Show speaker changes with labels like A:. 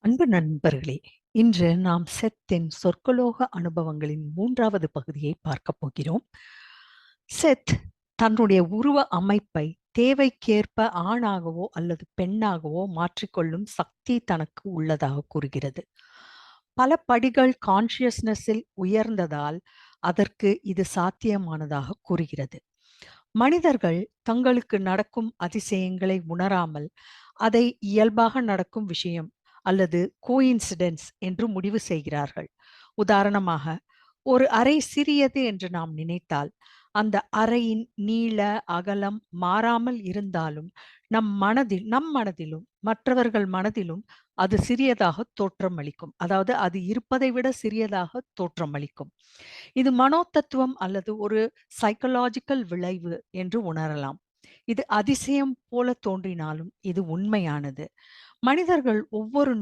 A: அன்பு நண்பர்களே, இன்று நாம் செத்தின் சொர்க்கலோக அனுபவங்களின் 3வது பகுதியை பார்க்கப் போகிறோம். செத் தன்னுடைய உருவ அமைப்பை தேவைக்கேற்ப ஆணாகவோ அல்லது பெண்ணாகவோ மாற்றிக்கொள்ளும் சக்தி தனக்கு உள்ளதாக கூறுகிறது. பல படிகள் கான்ஷியஸ்னஸில் உயர்ந்ததால் அதற்கு இது சாத்தியமானதாக கூறுகிறது. மனிதர்கள் தங்களுக்கு நடக்கும் அதிசயங்களை உணராமல் அதை இயல்பாக நடக்கும் விஷயம் அல்லது கோயின்சிடென்ஸ் என்று முடிவு செய்கிறார்கள். உதாரணமாக, ஒரு அறை சிறியது என்று நாம் நினைத்தால், அந்த அறையின் நீள, அகலம் மாறாமல் இருந்தாலும் நம் மனதிலும் மற்றவர்கள் மனதிலும் அது சிறியதாக தோற்றமளிக்கும். அதாவது அது இருப்பதை விட சிறியதாக தோற்றமளிக்கும். இது மனோதத்துவம் அல்லது ஒரு சைக்கலாஜிக்கல் விளைவு என்று உணரலாம். இது அதிசயம் போல தோன்றினாலும் இது உண்மையானது. மனிதர்கள் ஒவ்வொரு